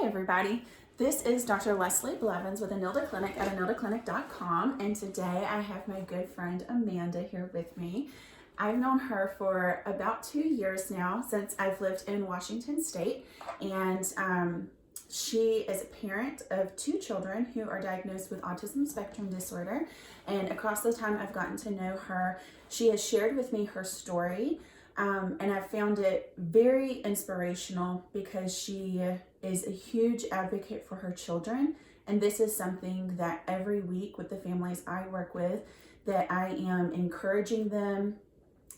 everybody. This is Dr. Leslie Blevins with Enilda Clinic at enildaclinic.com, and today I have my good friend Amanda here with me. I've known her for about 2 years now, since I've lived in Washington State, and she is a parent of 2 children who are diagnosed with autism spectrum disorder. And across the time I've gotten to know her, she has shared with me her story. And I've found it very inspirational because she is a huge advocate for her children. And this is something that every week with the families I work with, that I am encouraging them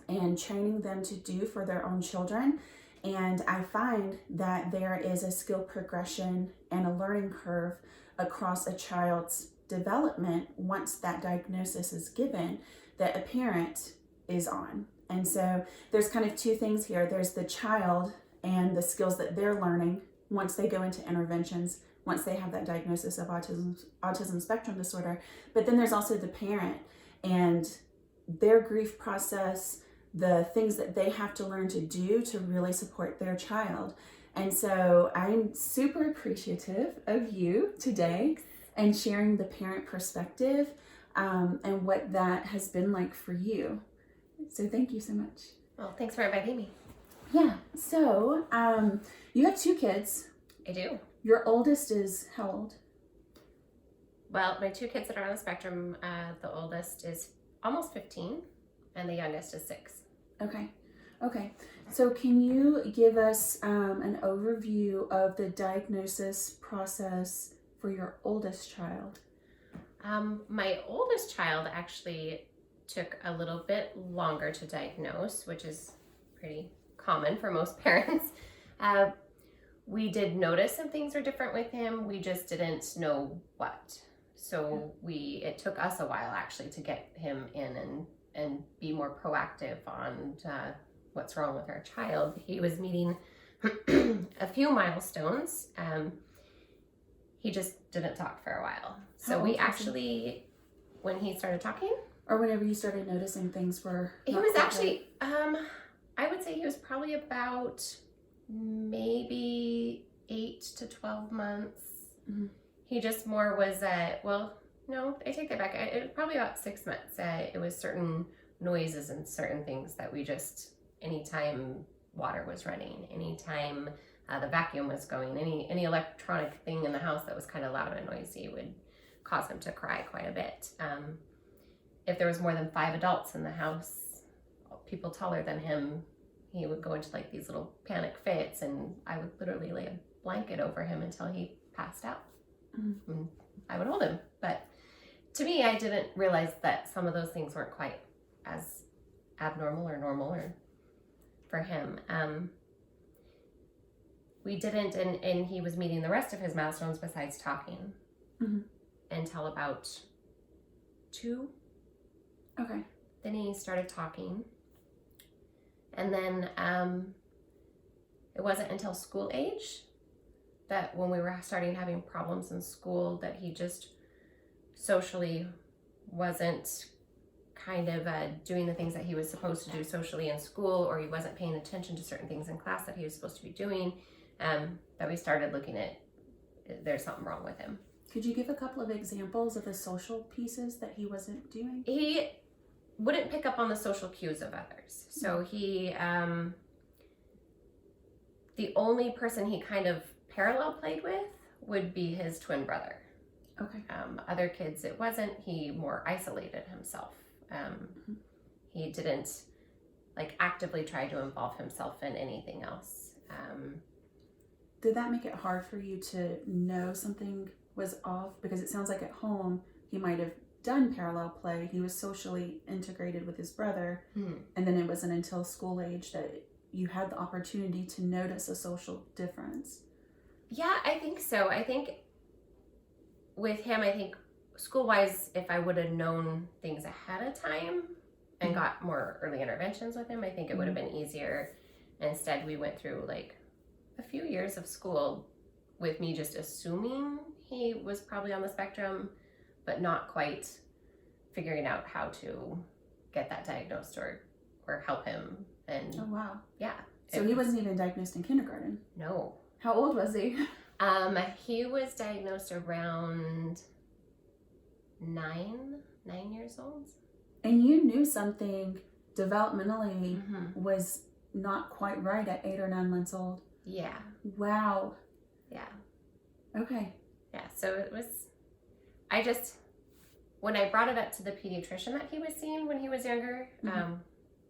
and training them to do for their own children. And I find that there is a skill progression and a learning curve across a child's development once that diagnosis is given that a parent is on. And so there's kind of 2 things here. There's the child and the skills that they're learning once they go into interventions, once they have that diagnosis of autism spectrum disorder. But then there's also the parent and their grief process, the things that they have to learn to do to really support their child. And so I'm super appreciative of you today and sharing the parent perspective and what that has been like for you. So thank you so much. Well, thanks for inviting me. Yeah. So you have 2 kids. I do. Your oldest is how old? Well, my 2 kids that are on the spectrum, the oldest is almost 15 and the youngest is 6. Okay. So can you give us an overview of the diagnosis process for your oldest child? My oldest child actually took a little bit longer to diagnose, which is pretty common for most parents. We did notice some things were different with him. We just didn't know what. So it took us a while actually to get him in and be more proactive on what's wrong with our child. He was meeting a few milestones. He just didn't talk for a while. So we actually, when he started talking, or whenever you started noticing things were... He was actually, I would say he was probably about maybe 8 to 12 months. Mm-hmm. He just more was, no, I take that back. It was probably about 6 months. It was certain noises and certain things that we just, anytime water was running, anytime the vacuum was going, any electronic thing in the house that was kind of loud and noisy would cause him to cry quite a bit. If there was more than 5 adults in the house, people taller than him, he would go into like these little panic fits, and I would literally lay a blanket over him until he passed out. Mm-hmm. And I would hold him. But to me, I didn't realize that some of those things weren't quite as abnormal or normal or for him. We didn't, and he was meeting the rest of his milestones besides talking until about 2. Okay. Then he started talking. And then it wasn't until school age that when we were starting having problems in school that he just socially wasn't kind of doing the things that he was supposed to do socially in school, or he wasn't paying attention to certain things in class that he was supposed to be doing, that we started looking at, there's something wrong with him. Could you give a couple of examples of the social pieces that he wasn't doing? He wouldn't pick up on the social cues of others. So he, the only person he kind of parallel played with would be his twin brother. Okay. Other kids, it wasn't. He more isolated himself. He didn't like actively try to involve himself in anything else. Did that make it hard for you to know something was off? Because it sounds like at home he might have done parallel play. He was socially integrated with his brother, and then it wasn't until school age that you had the opportunity to notice a social difference. Yeah, I think so. I think with him, school-wise, if I would have known things ahead of time and got more early interventions with him, I think it would have been easier. Instead, we went through like a few years of school with me just assuming he was probably on the spectrum, but not quite figuring out how to get that diagnosed or help him. And oh wow. Yeah. So he wasn't even diagnosed in kindergarten? No. How old was he? He was diagnosed around 9 years old. And you knew something developmentally Mm-hmm. was not quite right at 8 or 9 months old. Yeah. Wow. Yeah. Okay. Yeah. So it was, when I brought it up to the pediatrician that he was seeing when he was younger,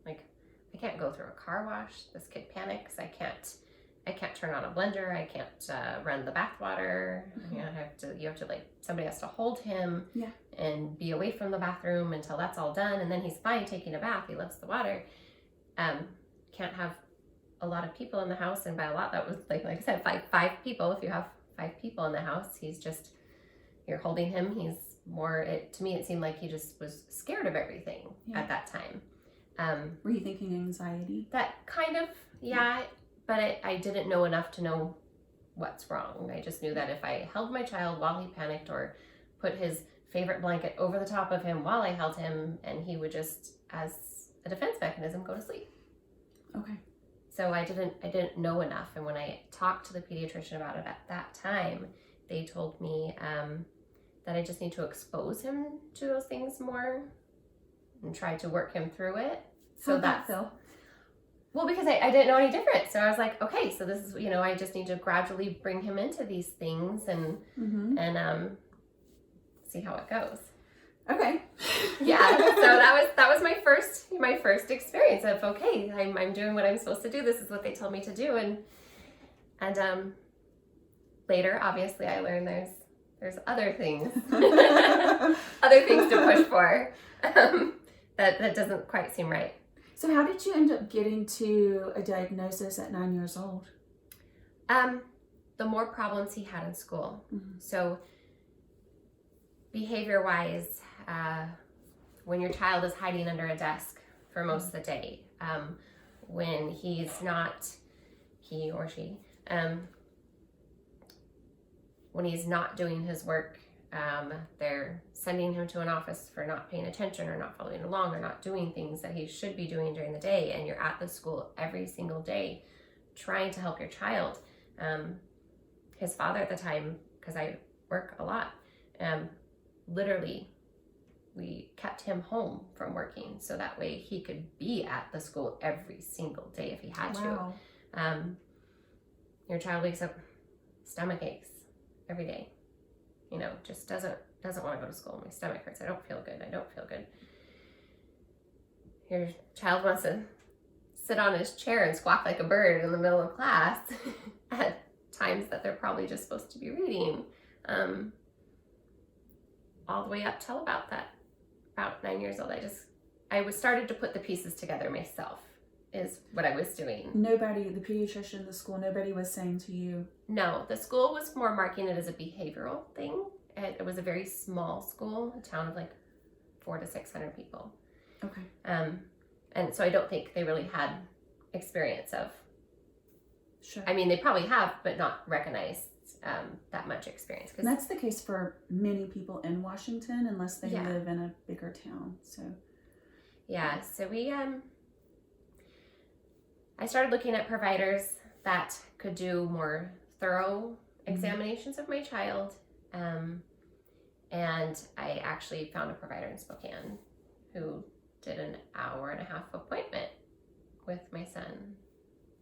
like, I can't go through a car wash. This kid panics. I can't turn on a blender. I can't run the bath water. You have to like, somebody has to hold him and be away from the bathroom until that's all done. And then he's fine taking a bath. He loves the water. Can't have a lot of people in the house. And by a lot, that was like I said, five people. If you have 5 people in the house, you're holding him. He's more, to me, it seemed like he just was scared of everything at that time. Were you thinking anxiety? That kind of, yeah. But I didn't know enough to know what's wrong. I just knew that if I held my child while he panicked or put his favorite blanket over the top of him while I held him, and he would just, as a defense mechanism, go to sleep. Okay. So I didn't know enough. And when I talked to the pediatrician about it at that time, they told me that I just need to expose him to those things more and try to work him through it. So How'd that feel? Well, because I didn't know any different. So I was like, okay, so this is, I just need to gradually bring him into these things and see how it goes. Okay. Yeah. So that was my first experience of, okay, I'm doing what I'm supposed to do. This is what they told me to do. And later, obviously, I learned there's other things, other things to push for that doesn't quite seem right. So how did you end up getting to a diagnosis at 9 years old? The more problems he had in school. So behavior-wise, when your child is hiding under a desk for most of the day, when he or she, when he's not doing his work, they're sending him to an office for not paying attention or not following along or not doing things that he should be doing during the day, and you're at the school every single day trying to help your child. His father at the time, because I work a lot, literally we kept him home from working so that way he could be at the school every single day if he had Wow. to. Your child wakes up, stomach aches every day, just doesn't want to go to school. My stomach hurts. I don't feel good. Your child wants to sit on his chair and squawk like a bird in the middle of class at times that they're probably just supposed to be reading, all the way up till about 9 years old. I was started to put the pieces together myself is what I was doing. Nobody, the pediatrician, the school, nobody was saying to you? No, the school was more marking it as a behavioral thing. It was a very small school, a town of like 400 to 600 people. Okay. And so I don't think they really had experience of. Sure. I mean, they probably have, but not recognized that much experience. And that's the case for many people in Washington, unless they live in a bigger town. So. Yeah. So I started looking at providers that could do more thorough examinations of my child. And I actually found a provider in Spokane who did an 1.5-hour appointment with my son.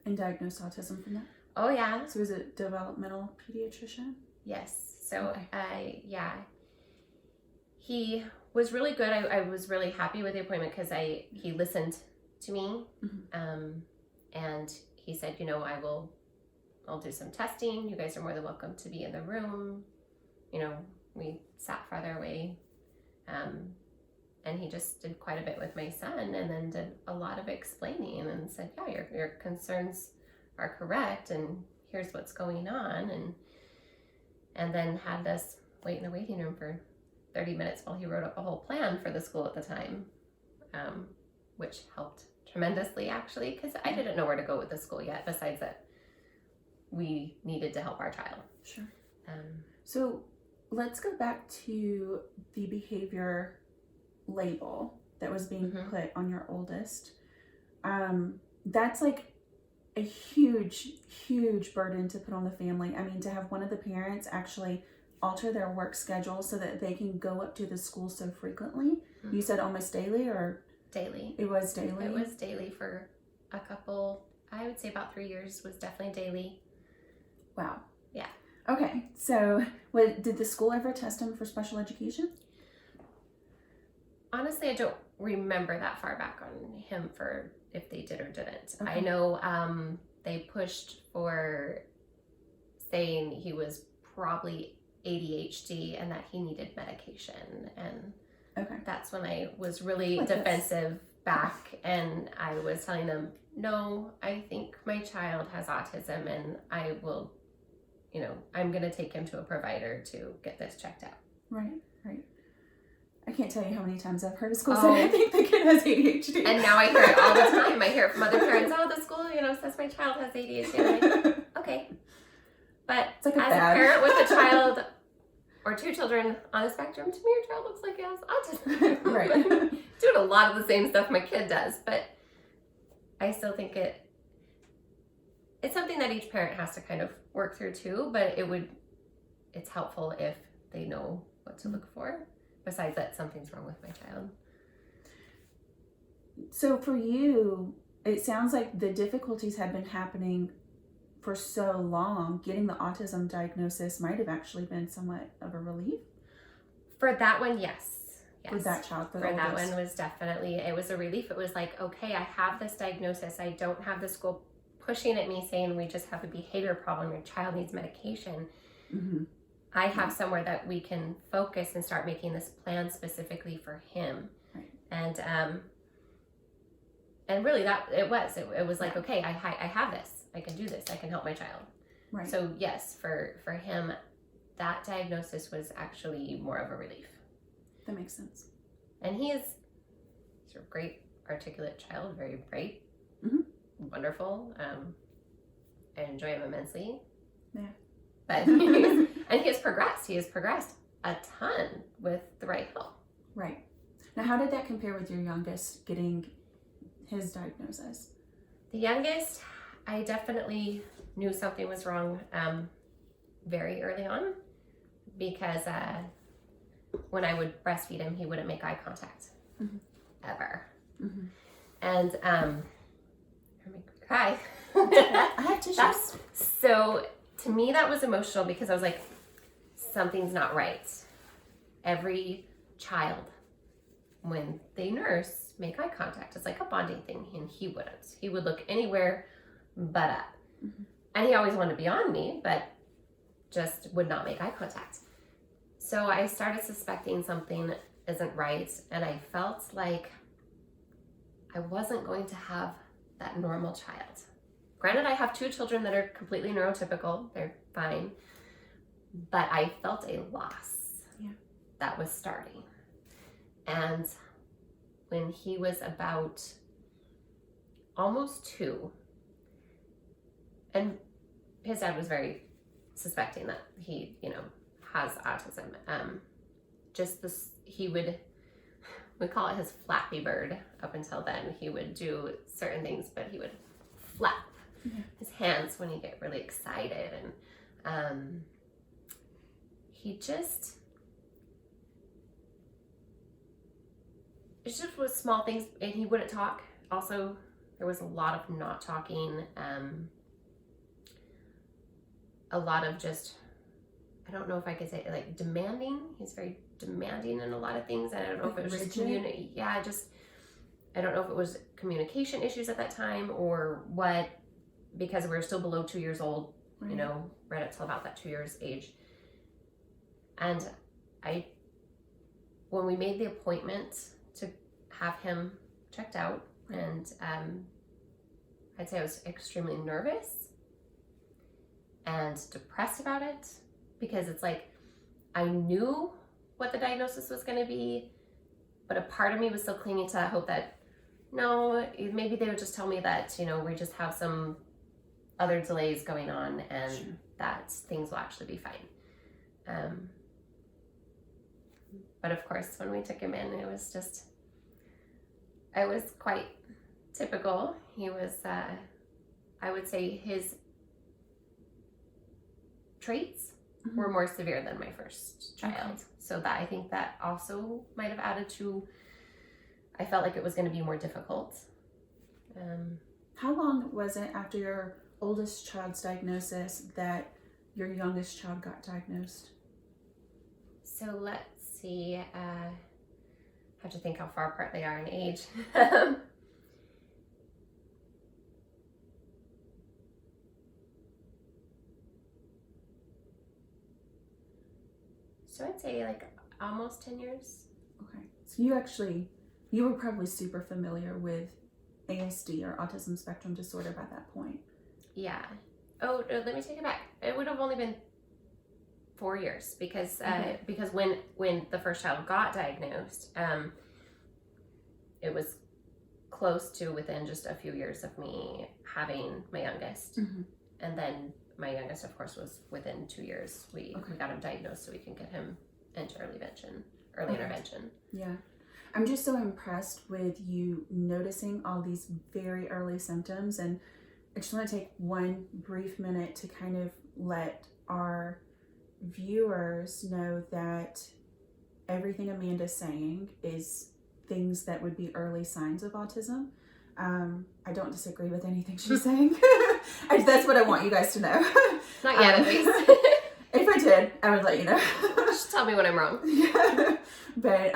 And diagnosed autism from that? Oh, yeah. So was it developmental pediatrician? Yes. So, he was really good. I was really happy with the appointment because he listened to me. And he said, I'll do some testing. You guys are more than welcome to be in the room. We sat farther away. And he just did quite a bit with my son and then did a lot of explaining and said, yeah, your concerns are correct and here's what's going on. And then had us wait in the waiting room for 30 minutes while he wrote up a whole plan for the school at the time, which helped tremendously, actually, because I didn't know where to go with the school yet, besides that we needed to help our child. Sure. So let's go back to the behavior label that was being put on your oldest. That's like a huge, huge burden to put on the family. I mean, to have one of the parents actually alter their work schedule so that they can go up to the school so frequently. Mm-hmm. You said almost daily, or? Daily. It was daily? It was daily for a couple, I would say about 3 years was definitely daily. Wow. Yeah. Okay, so did the school ever test him for special education? Honestly, I don't remember that far back on him for if they did or didn't. Okay. I know they pushed for saying he was probably ADHD and that he needed medication, and that's when I was really defensive back, and I was telling them, no, I think my child has autism, and I will, I'm going to take him to a provider to get this checked out. Right. I can't tell you how many times I've heard a school say, I think the kid has ADHD. And now I hear it all the time. I hear it from other parents, the school, says my child has ADHD. I'm like, okay. But it's like as a parent with a child or 2 children on the spectrum, to me, your child looks like he has autism. Right. Doing a lot of the same stuff my kid does, but I still think it's something that each parent has to kind of work through too, but it's helpful if they know what to look for, besides that something's wrong with my child. So for you, it sounds like the difficulties had been happening for so long. Getting the autism diagnosis might have actually been somewhat of a relief. For that one, yes. For that child, for that one was definitely, it was a relief. It was like, okay, I have this diagnosis. I don't have the school pushing at me saying we just have a behavior problem. Your child needs medication. Mm-hmm. I have somewhere that we can focus and start making this plan specifically for him. Right. And really it was like, okay, I have this. I can do this. I can help my child. Right. So yes, for him, that diagnosis was actually more of a relief. That makes sense. And he's a great, articulate child, very bright, wonderful. I enjoy him immensely. Yeah. But he has progressed. He has progressed a ton with the right help. Right. Now, how did that compare with your youngest getting his diagnosis? The youngest, I definitely knew something was wrong very early on, because when I would breastfeed him, he wouldn't make eye contact ever. Mm-hmm. And I'm gonna cry. I have tissues. So to me, that was emotional, because I was like, something's not right. Every child, when they nurse, make eye contact. It's like a bonding thing, and he wouldn't. He would look anywhere but up. Mm-hmm. And he always wanted to be on me, but just would not make eye contact. So I started suspecting something isn't right, and I felt like I wasn't going to have that normal child. Granted, I have 2 children that are completely neurotypical. They're fine. But I felt a loss that was starting. And when he was about almost 2, and his dad was very suspecting that he, has autism. Just this, we call it his Flappy Bird. Up until then, he would do certain things, but he would flap his hands when he get really excited, and it just was small things, and he wouldn't talk. Also, there was a lot of not talking, a lot of just, I don't know if I could say, like, demanding. He's very demanding in a lot of things. And I don't know if it was just community. Yeah, I don't know if it was communication issues at that time or what, because we were still below 2 years old, right up till about that 2 years age. And when we made the appointment to have him checked out, and I'd say I was extremely nervous and depressed about it, because it's like I knew what the diagnosis was going to be, but a part of me was still clinging to that hope that no, maybe they would just tell me that, we just have some other delays going on, and that things will actually be fine. But of course, when we took him in, it was quite typical. He was I would say his traits were more severe than my first child. Okay. So that I think that also might have added to, I felt like it was going to be more difficult. How long was it after your oldest child's diagnosis that your youngest child got diagnosed? So let's see, I have to think how far apart they are in age. So I'd say like almost 10 years. Okay. So you were probably super familiar with ASD or autism spectrum disorder by that point. Yeah. Oh, no, let me take it back. It would have only been 4 years because when the first child got diagnosed, it was close to within just a few years of me having my youngest. And then my youngest, of course, was within 2 years. We got him diagnosed so we can get him into early intervention. Yeah. I'm just so impressed with you noticing all these very early symptoms, and I just want to take one brief minute to kind of let our viewers know that everything Amanda's saying is things that would be early signs of autism. I don't disagree with anything she's saying. That's what I want you guys to know. Not yet, at least. If I did, I would let you know. Just tell me when I'm wrong. Yeah. But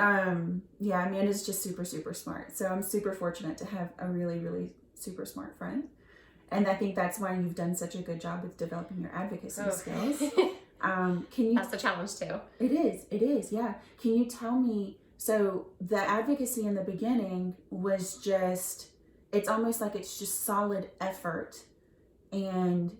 yeah, Amanda's just super, super smart. So I'm super fortunate to have a really, really super smart friend. And I think that's why you've done such a good job with developing your advocacy skills. That's the challenge too. It is, yeah. Can you tell me, so the advocacy in the beginning was just, it's almost like it's just solid effort, and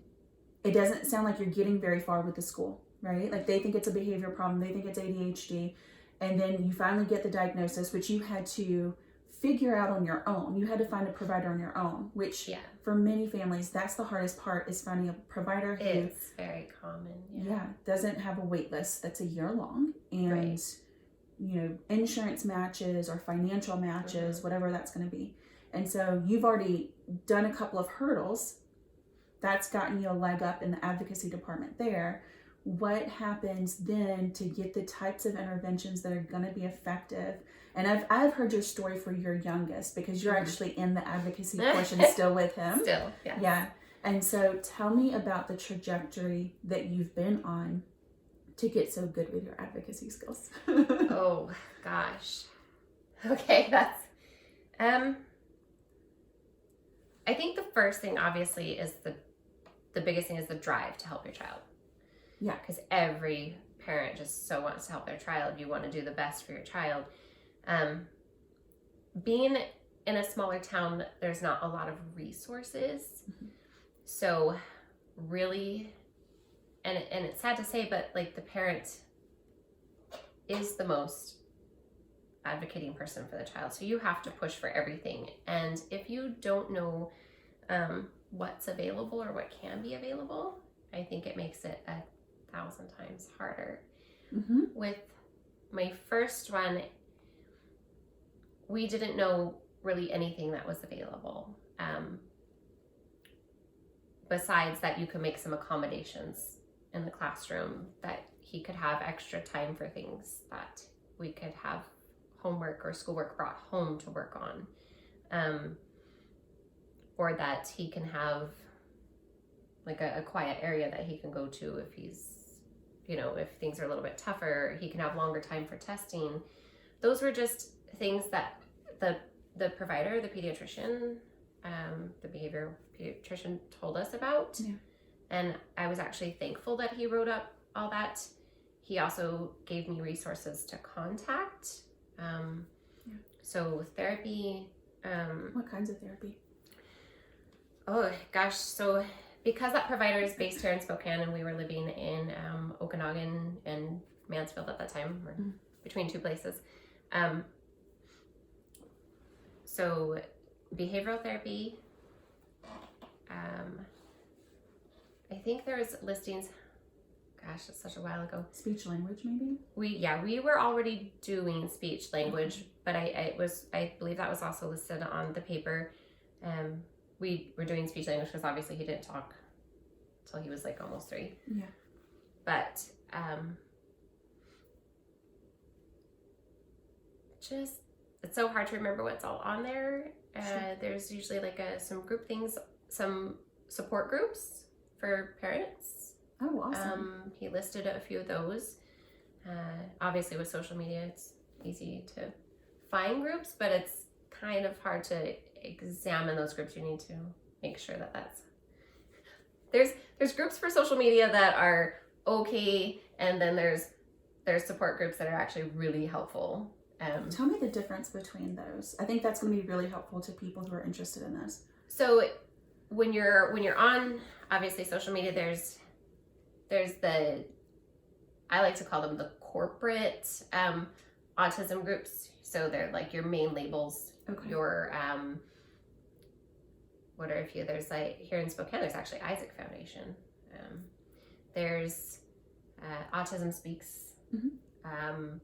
it doesn't sound like you're getting very far with the school, right? Like they think it's a behavior problem, they think it's ADHD, and then you finally get the diagnosis, which you had to figure out on your own. You had to find a provider on your own, which for many families, that's the hardest part, is finding a provider who it's very common. doesn't have a wait list that's a year long, and you know, insurance matches or financial matches, whatever that's going to be. And so you've already done a couple of hurdles. That's gotten you a leg up in the advocacy department there. What happens then to get the types of interventions that are going to be effective? And I've heard your story for your youngest, because you're actually in the advocacy portion still with him. Still, yes. Yeah. And so tell me about the trajectory that you've been on to get so good with your advocacy skills. Oh, gosh. Okay, that's... I think the first thing, obviously, is the biggest thing is the drive to help your child. Yeah. Because every parent just so wants to help their child. You want to do the best for your child. Being in a smaller town, there's not a lot of resources. So really, and it's sad to say, but like the parent is the most advocating person for the child. So you have to push for everything. And if you don't know what's available or what can be available, I think it makes it 1,000 times harder. With my first one, we didn't know really anything that was available. Besides that, you could make some accommodations in the classroom, that he could have extra time for things, that we could have homework or schoolwork brought home to work on, or that he can have like a quiet area that he can go to if he's, you know, if things are a little bit tougher. He can have longer time for testing. Those were just things that the provider, the pediatrician, the behavior pediatrician told us about. And I was actually thankful that he wrote up all that. He also gave me resources to contact. So therapy. What kinds of therapy? Oh gosh, so because that provider is based here in Spokane, and we were living in Okanagan and Mansfield at that time, or between two places. So behavioral therapy. I think there's listings. Gosh, it's such a while ago. Speech language, maybe? We were already doing speech language, but I believe that was also listed on the paper. we were doing speech language because obviously he didn't talk until he was like almost 3. Yeah. But just it's so hard to remember what's all on there. Sure. There's usually like some group things, some support groups for parents. Oh, awesome. He listed a few of those. Obviously with social media, it's easy to find groups, but it's kind of hard to examine those groups. You need to make sure that that's there's groups for social media that are okay, and then there's support groups that are actually really helpful. Tell me the difference between those. I think that's going to be really helpful to people who are interested in this. So when you're on obviously social media, there's the, I like to call them the corporate autism groups. So they're like your main labels. Okay. Your what are a few? There's like here in Spokane, there's actually Isaac Foundation. There's Autism Speaks. Mm-hmm.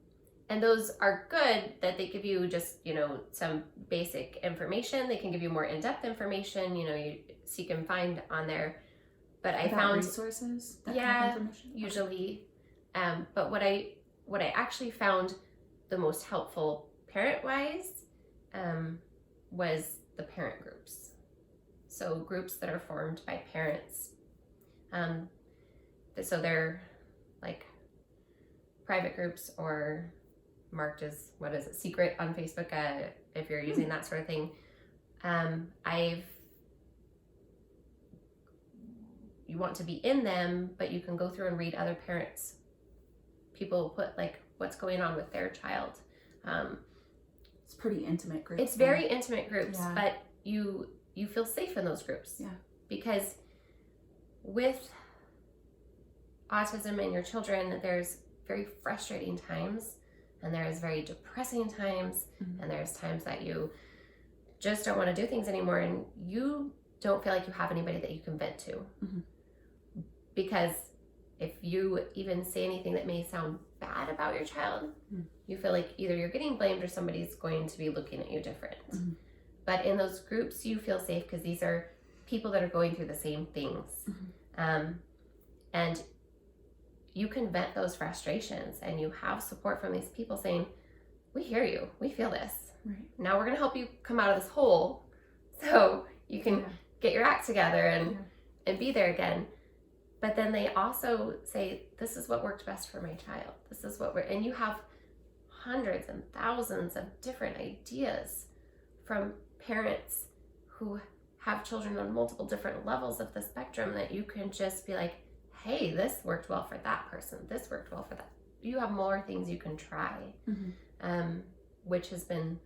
And those are good that they give you just, some basic information. They can give you more in-depth information, you seek and find on there. But I found resources, that yeah, kind of information? usually. But what I actually found the most helpful parent-wise was the parent groups. So groups that are formed by parents. So they're like private groups or marked as, secret on Facebook, if you're using that sort of thing. You want to be in them, but you can go through and read other parents. People put like what's going on with their child. It's pretty intimate groups. It's very intimate groups, yeah. but you feel safe in those groups. Yeah. Because with autism in your children, there's very frustrating times, and there's very depressing times, mm-hmm. and there's times that you just don't want to do things anymore, and you don't feel like you have anybody that you can vent to. Mm-hmm. Because if you even say anything that may sound bad about your child, you feel like either you're getting blamed or somebody's going to be looking at you different. Mm-hmm. But in those groups, you feel safe because these are people that are going through the same things. Mm-hmm. And you can vent those frustrations, and you have support from these people saying, we hear you, we feel this. Right. Now we're going to help you come out of this hole so you can get your act together and be there again. But then they also say, this is what worked best for my child. This is what and you have hundreds and thousands of different ideas from parents who have children on multiple different levels of the spectrum that you can just be like, hey, this worked well for that person. This worked well for that. You have more things you can try, mm-hmm. Which has been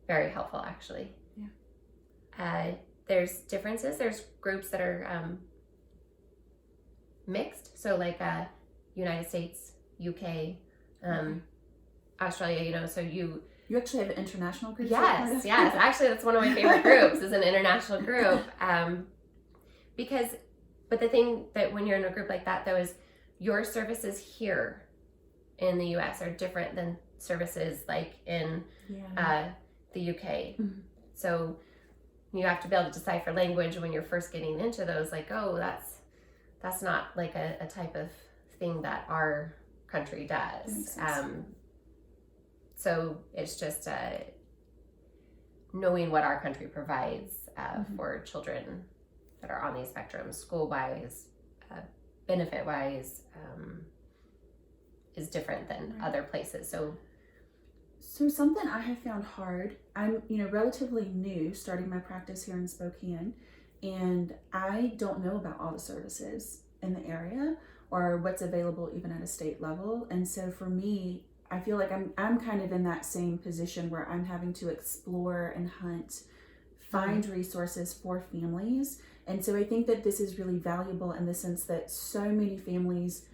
very helpful, actually. Yeah. There's differences. There's groups that are mixed. So like United States, UK, Australia, so you actually have an international group? Yes. Actually, that's one of my favorite groups is an international group. But the thing that when you're in a group like that, though, is your services here in the US are different than services like in the UK. Mm-hmm. So you have to be able to decipher language when you're first getting into those, like, oh, that's not like a type of thing that our country does. So it's just knowing what our country provides mm-hmm. for children that are on these spectrums, school-wise, benefit-wise, is different than other places. So something I have found hard, I'm relatively new starting my practice here in Spokane, and I don't know about all the services in the area or what's available even at a state level. And so for me, I feel like I'm kind of in that same position where I'm having to explore and hunt, find resources for families. And so I think that this is really valuable in the sense that so many families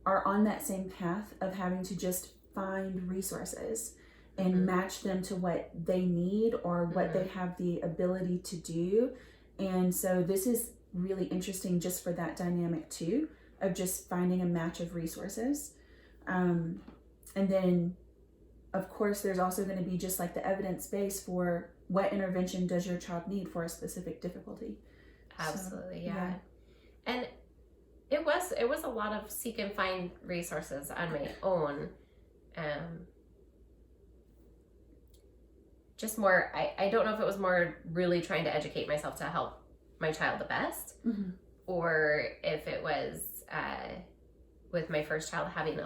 are on that same path of having to just find resources and match them to what they need or what they have the ability to do. And so this is really interesting just for that dynamic too, of just finding a match of resources. And then of course there's also going to be just like the evidence base for what intervention does your child need for a specific difficulty. Absolutely. So, yeah. And it was a lot of seek and find resources on my own. Just more, I don't know if it was more really trying to educate myself to help my child the best, mm-hmm. or if it was with my first child having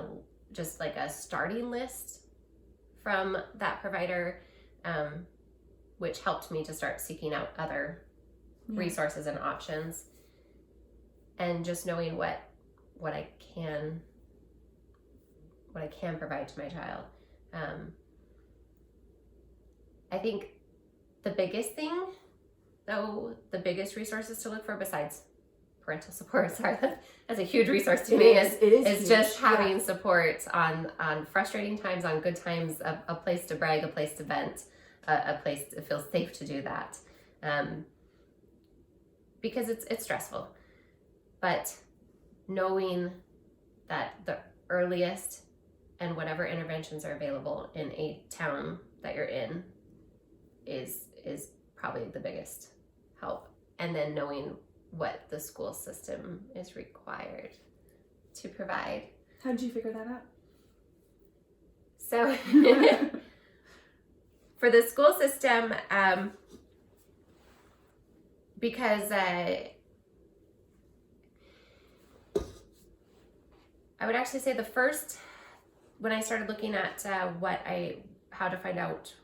just like a starting list from that provider, which helped me to start seeking out other resources and options, and just knowing what I can provide to my child. I think the biggest thing, though, the biggest resources to look for besides parental support, sorry, that's a huge resource to me, is just having support on frustrating times, on good times, a place to brag, a place to vent, a place to feel safe to do that. Because it's stressful. But knowing that the earliest and whatever interventions are available in a town that you're in is probably the biggest help. And then knowing what the school system is required to provide. How did you figure that out? So for the school system, because I would actually say when I started looking at how to find out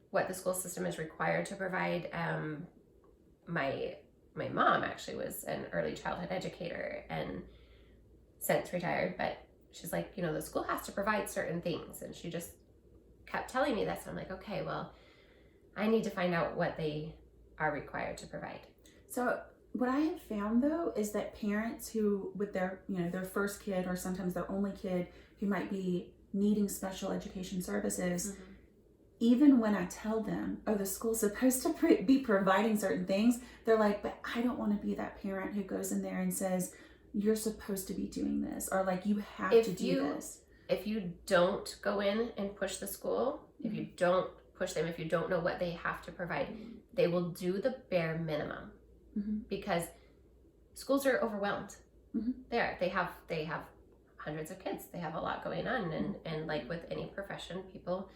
what the school system is required to provide, my mom actually was an early childhood educator and since retired, but she's like, the school has to provide certain things, and she just kept telling me this. I'm like, okay, well, I need to find out what they are required to provide. So what I have found, though, is that parents who, with their first kid or sometimes their only kid who might be needing special education services, mm-hmm. even when I tell them, the school's supposed to be providing certain things, they're like, but I don't want to be that parent who goes in there and says, you're supposed to be doing this, or like, you have to do this. If you don't go in and push the school, mm-hmm. if you don't push them, if you don't know what they have to provide, mm-hmm. they will do the bare minimum. Mm-hmm. Because schools are overwhelmed. Mm-hmm. They have hundreds of kids. They have a lot going on, and like with any profession, people,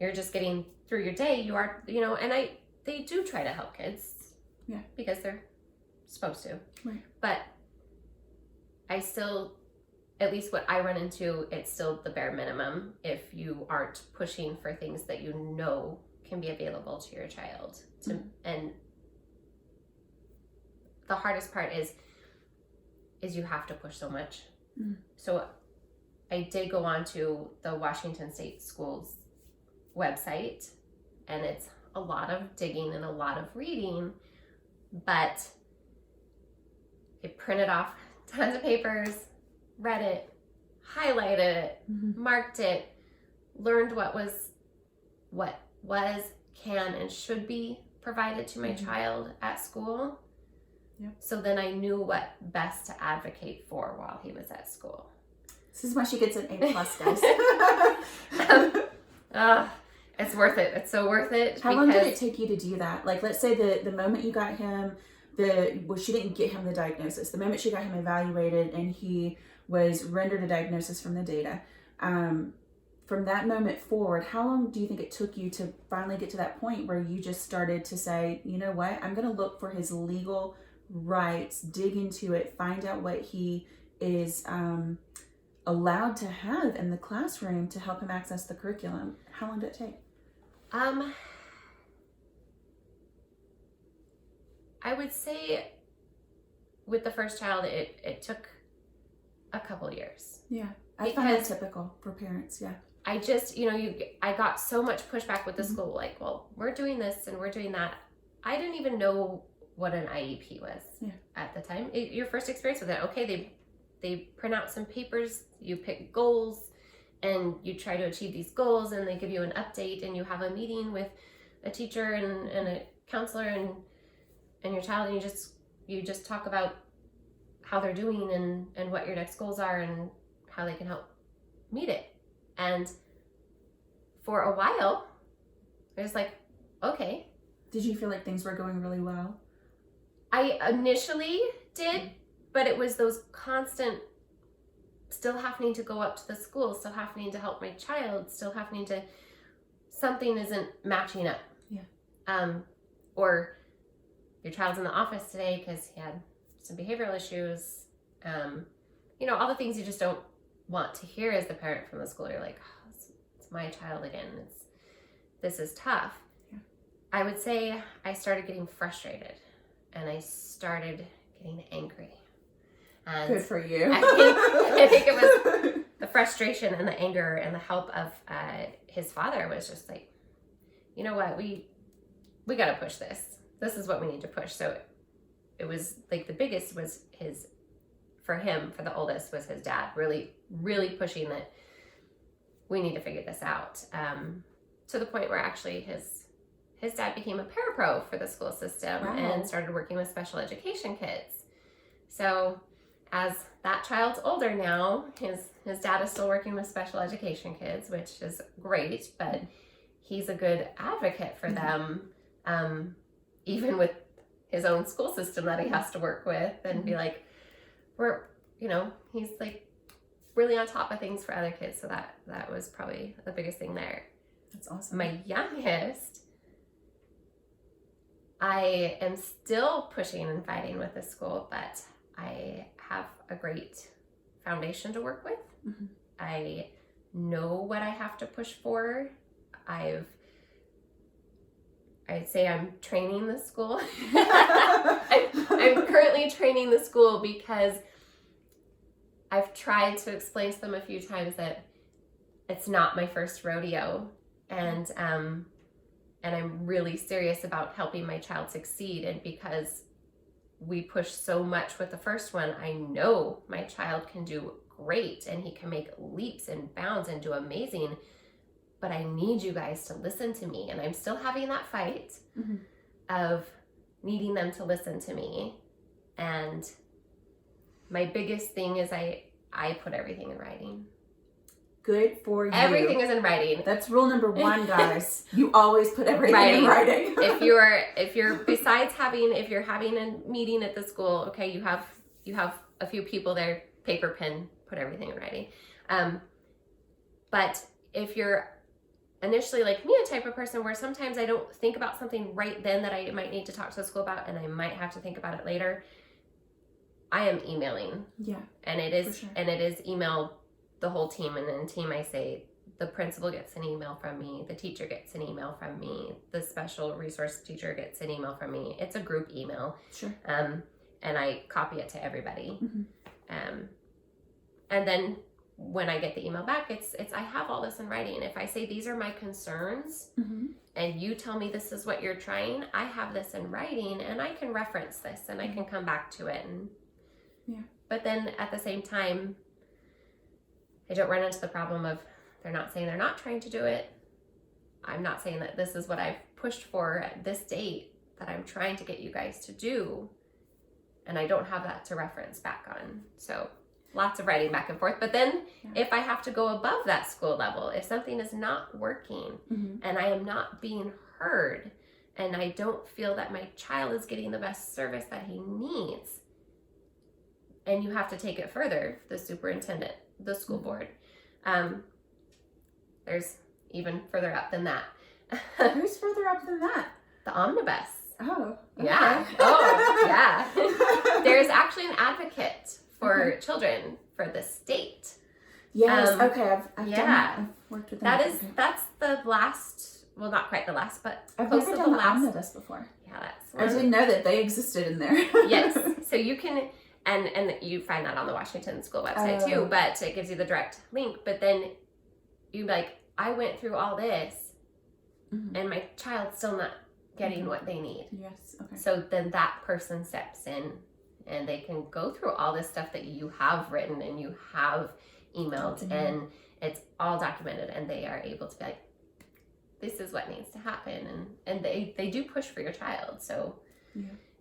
you're just getting through your day. You are, and they do try to help kids, because they're supposed to. Right. But I still, at least what I run into, it's still the bare minimum if you aren't pushing for things that can be available to your child. And the hardest part is you have to push so much. Mm. So I did go on to the Washington State Schools website, and it's a lot of digging and a lot of reading, but it printed off tons of papers, read it, highlighted it, mm-hmm. marked it, learned what can and should be provided to my mm-hmm. child at school. Yep. So then I knew what best to advocate for while he was at school. This is why she gets an A+, guys. It's worth it. It's so worth it. How long did it take you to do that? Like, let's say the moment you got him, she didn't get him the diagnosis. The moment she got him evaluated and he was rendered a diagnosis from the data, from that moment forward, how long do you think it took you to finally get to that point where you just started to say, you know what, I'm going to look for his legal rights, dig into it, find out what he is allowed to have in the classroom to help him access the curriculum? How long did it take? I would say with the first child, it took a couple years. Yeah, I find that typical for parents, yeah. I just, I got so much pushback with the mm-hmm. school, like, well, we're doing this and we're doing that. I didn't even know what an IEP was at the time. Your first experience with it, okay, they print out some papers, you pick goals, and you try to achieve these goals, and they give you an update, and you have a meeting with a teacher and a counselor and your child, and you just talk about how they're doing and what your next goals are and how they can help meet it. And for a while, I was like, okay, Did you feel like things were going really well? I initially did, but it was those constant still having to go up to the school, still having to help my child, still having to, something isn't matching up. Yeah. Or your child's in the office today because he had some behavioral issues. All the things you just don't want to hear as the parent from the school. You're like, oh, it's my child again. This is tough. Yeah. I would say I started getting frustrated and I started getting angry. And good for you. I think it was the frustration and the anger and the help of his father was just like, you know what, we got to push this. This is what we need to push. So it was like the biggest was for the oldest, was his dad really, really pushing that we need to figure this out. To the point where actually his dad became a parapro for the school system. Wow. And started working with special education kids. So as that child's older now, his dad is still working with special education kids, which is great, but he's a good advocate for them, even with his own school system that he has to work with, and be like, he's like really on top of things for other kids. So that was probably the biggest thing there. That's awesome. My youngest, I am still pushing and fighting with the school, but I have a great foundation to work with. Mm-hmm. I know what I have to push for. I'd say I'm training the school. I'm currently training the school because I've tried to explain to them a few times that it's not my first rodeo, and I'm really serious about helping my child succeed. And because we push so much with the first one, I know my child can do great and he can make leaps and bounds and do amazing. But I need you guys to listen to me. And I'm still having that fight of needing them to listen to me. And my biggest thing is I put everything in writing. Good for you. Everything is in writing. That's rule number 1, guys. You always put everything in writing. if you're having a meeting at the school, okay, you have a few people there, paper, pen, put everything in writing. But if you're initially like me, a type of person where sometimes I don't think about something right then that I might need to talk to the school about, and I might have to think about it later, I am emailing. Yeah. And it is email the whole team. And in team, I say the principal gets an email from me, the teacher gets an email from me, the special resource teacher gets an email from me. It's a group email. Sure. And I copy it to everybody. And then when I get the email back, it's I have all this in writing. If I say these are my concerns, and you tell me this is what you're trying, I have this in writing, and I can reference this, and I can come back to it. And but then at the same time, I don't run into the problem of they're not saying they're not trying to do it. I'm not saying that this is what I've pushed for at this date that I'm trying to get you guys to do, and I don't have that to reference back on. So lots of writing back and forth. But then if I have to go above that school level, if something is not working and I am not being heard, and I don't feel that my child is getting the best service that he needs, and you have to take it further, the superintendent, the school board. There's even further up than that. Who's further up than that? The omnibus. Oh. Okay. Yeah. Oh, yeah. There's actually an advocate for children for the state. Yes. Okay. I've worked with them. That's the last. Well, not quite the last, but I've close never to done the the last. omnibus before. Yeah, that's. I didn't know that they existed in there. Yes. So you can. And you find that on the Washington School website too, but it gives you the direct link. But then you like, I went through all this, and my child's still not getting what they need. Yes. Okay. So then that person steps in, and they can go through all this stuff that you have written and you have emailed, and it's all documented, and they are able to be like, this is what needs to happen, and they do push for your child. So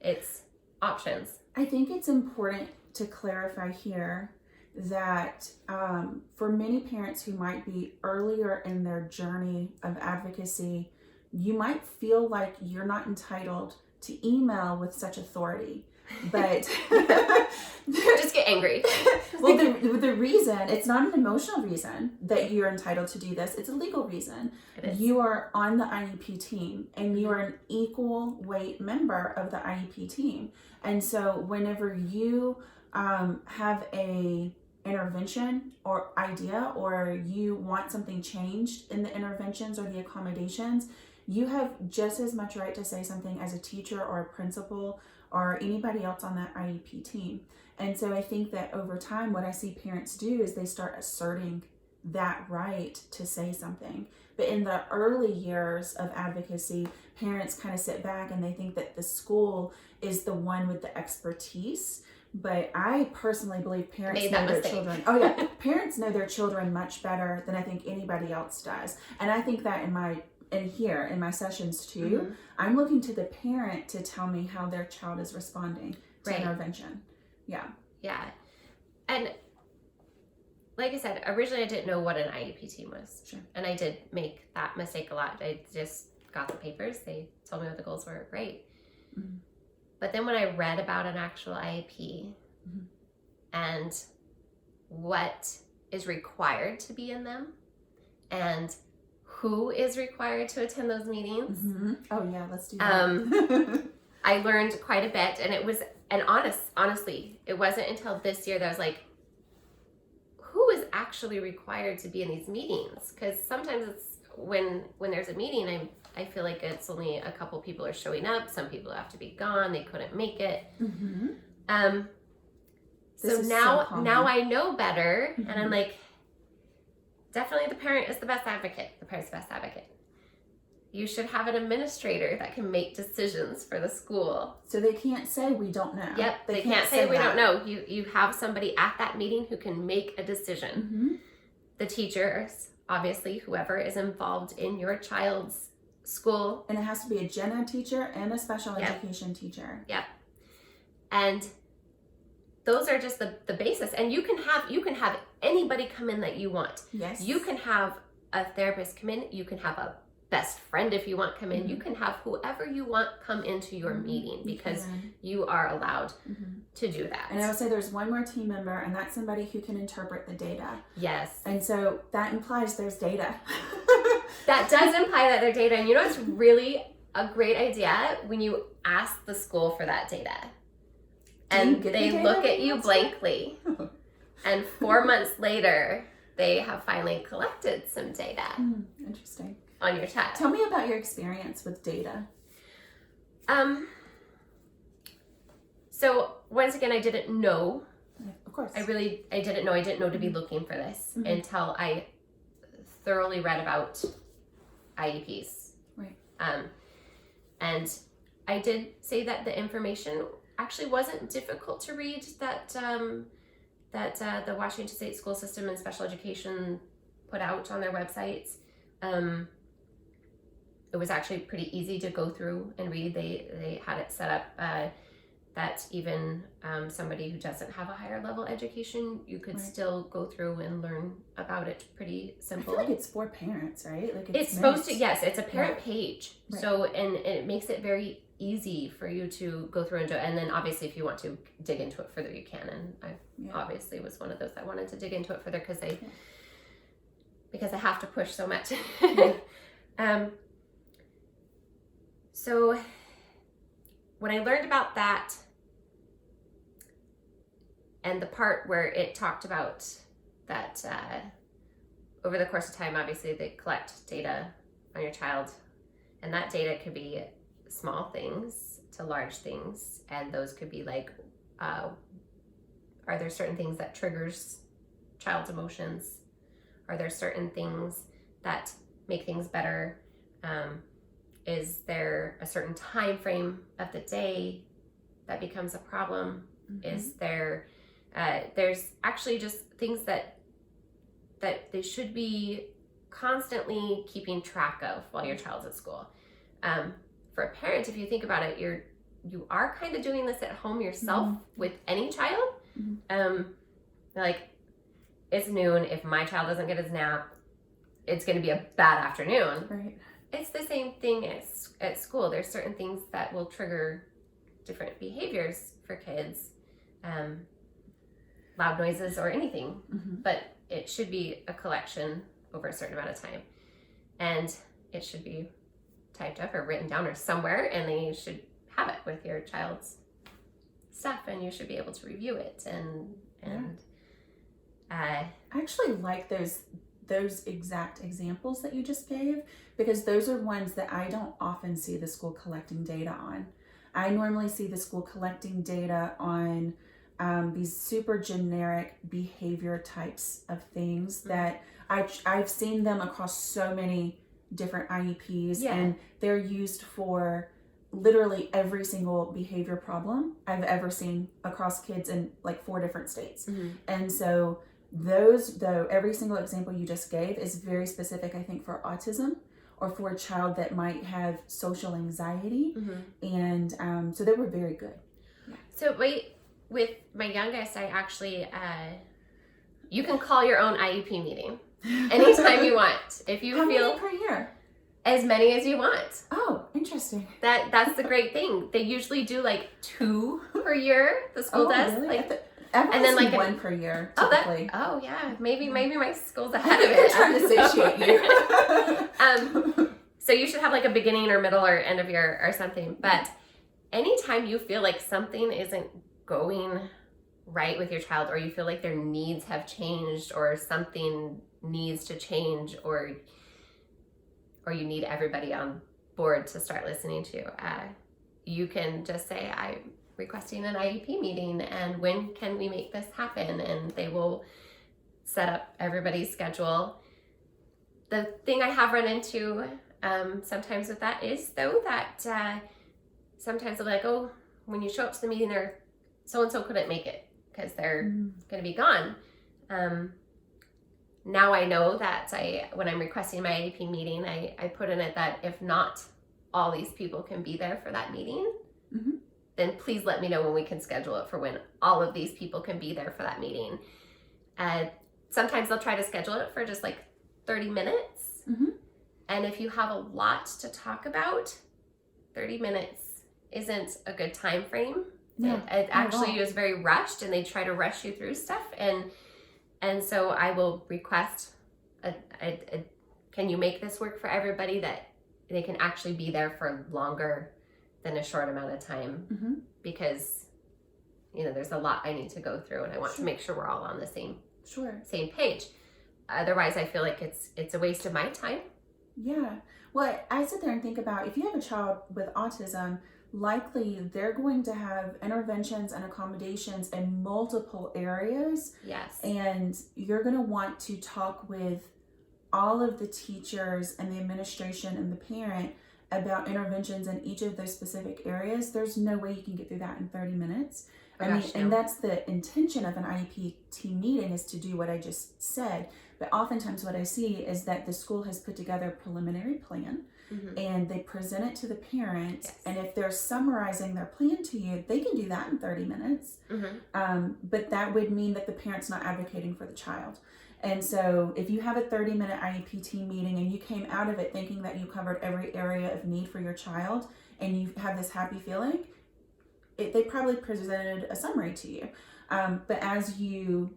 it's options. I think it's important to clarify here that for many parents who might be earlier in their journey of advocacy, you might feel like you're not entitled to email with such authority, but just get angry. Well, the reason, it's not an emotional reason that you're entitled to do this. It's a legal reason. It is. You are on the IEP team, and you are an equal weight member of the IEP team. And so whenever you have a intervention or idea, or you want something changed in the interventions or the accommodations, you have just as much right to say something as a teacher or a principal or anybody else on that IEP team. And so I think that over time, what I see parents do is they start asserting that right to say something. But in the early years of advocacy, parents kind of sit back and they think that the school is the one with the expertise. But I personally believe parents know their children. Oh yeah, parents know their children much better than I think anybody else does. And I think that in my sessions too, I'm looking to the parent to tell me how their child is responding to intervention. Yeah. And like I said, originally I didn't know what an IEP team was. Sure. And I did make that mistake a lot. I just got the papers. They told me what the goals were. Great. Mm-hmm. But then when I read about an actual IEP and what is required to be in them and who is required to attend those meetings. Oh yeah, let's do that. I learned quite a bit, and it was, and honestly, it wasn't until this year that I was like, who is actually required to be in these meetings? Because sometimes it's when there's a meeting, I feel like it's only a couple people are showing up. Some people have to be gone. They couldn't make it. So now I know better, and I'm like, definitely the parent is the best advocate. The parent's the best advocate. You should have an administrator that can make decisions for the school. So they can't say we don't know. Yep, they can't say we don't know. You have somebody at that meeting who can make a decision. The teachers, obviously, whoever is involved in your child's school. And it has to be a gen ed teacher and a special education teacher. Yep. And those are just the basis. And you can have anybody come in that you want. Yes. You can have a therapist come in. You can have a best friend if you want come in. You can have whoever you want come into your meeting because you are allowed to do that. And I would say there's one more team member, and that's somebody who can interpret the data. Yes. And so that implies there's data. That does imply that there's data. And you know what's really a great idea? When you ask the school for that data. And they look at you blankly. And 4 months later, they have finally collected some data. Interesting. On your child. Tell me about your experience with data. So once again, I didn't know. Of course. I didn't know. I didn't know to be looking for this until I thoroughly read about IEPs. Right. And I did say that the information actually wasn't difficult to read that the Washington State School System and Special Education put out on their websites. It was actually pretty easy to go through and read. They had it set up that even somebody who doesn't have a higher level education, you could still go through and learn about it pretty simple. I feel like it's for parents, right? Like it's supposed to, yes, it's a parent page. Right. So, and it makes it very easy for you to go through and do it. And then obviously if you want to dig into it further, you can. And I obviously was one of those that wanted to dig into it further because I have to push so much. So when I learned about that and the part where it talked about that over the course of time, obviously they collect data on your child, and that data could be small things to large things, and those could be like, are there certain things that triggers child's emotions? Are there certain things that make things better? Is there a certain time frame of the day that becomes a problem? Is there, there's actually just things that they should be constantly keeping track of while your child's at school. For a parent, if you think about it, you are kind of doing this at home yourself with any child. Like, it's noon. If my child doesn't get his nap, it's going to be a bad afternoon. Right. it's the same thing as at school. There's certain things that will trigger different behaviors for kids, loud noises or anything, but it should be a collection over a certain amount of time, and it should be typed up or written down or somewhere, and then you should have it with your child's stuff, and you should be able to review it. And I actually like those exact examples that you just gave, because those are ones that I don't often see the school collecting data on. I normally see the school collecting data on these super generic behavior types of things that I've seen them across so many different IEPs, and they're used for literally every single behavior problem I've ever seen across kids in like 4 different states. And so those, though, every single example you just gave is very specific, I think, for autism or for a child that might have social anxiety. And so they were very good. So with my youngest, I actually, you can call your own IEP meeting anytime you want. If you How feel many per year? as many as you want. Oh, interesting. That's the great thing. They usually do like 2 per year. The school does. Really? Like, and then like 1 per year typically. Yeah, maybe my school's ahead of it. I'm trying to satiate you. So you should have like a beginning or middle or end of year or something. But anytime you feel like something isn't going right with your child, or you feel like their needs have changed, or something needs to change, or you need everybody on board to start listening to, you can just say, I'm requesting an IEP meeting, and when can we make this happen? And they will set up everybody's schedule. The thing I have run into sometimes with that is, though, that sometimes they'll be like, oh, when you show up to the meeting, so-and-so couldn't make it because they're going to be gone. Now I know that when I'm requesting my IEP meeting, I put in it that if not all these people can be there for that meeting, then please let me know when we can schedule it for when all of these people can be there for that meeting. Sometimes they'll try to schedule it for just like 30 minutes. And if you have a lot to talk about, 30 minutes isn't a good time frame. It actually is very rushed, and they try to rush you through stuff. And so I will request, can you make this work for everybody, that they can actually be there for longer than a short amount of time? Because, there's a lot I need to go through, and I want to make sure we're all on the same page. Otherwise, I feel like it's a waste of my time. Yeah. Well, I sit there and think about, if you have a child with autism, likely they're going to have interventions and accommodations in multiple areas. Yes. And you're going to want to talk with all of the teachers and the administration and the parent about interventions in each of those specific areas. There's no way you can get through that in 30 minutes. And that's the intention of an IEP team meeting, is to do what I just said. But oftentimes what I see is that the school has put together a preliminary plan, and they present it to the parent. Yes. And if they're summarizing their plan to you, they can do that in 30 minutes. But that would mean that the parent's not advocating for the child. And so if you have a 30-minute IEP team meeting and you came out of it thinking that you covered every area of need for your child, and you have this happy feeling, they probably presented a summary to you. But as you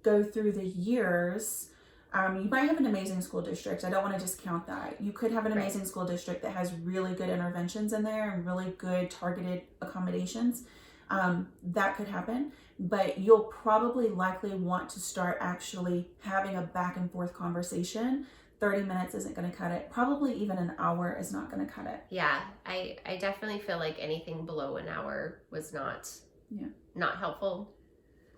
go through the years, you might have an amazing school district. I don't want to discount that. You could have an amazing school district that has really good interventions in there and really good targeted accommodations. That could happen. But you'll probably likely want to start actually having a back and forth conversation. 30 minutes isn't going to cut it. Probably even an hour is not going to cut it. Yeah, I definitely feel like anything below an hour was not helpful.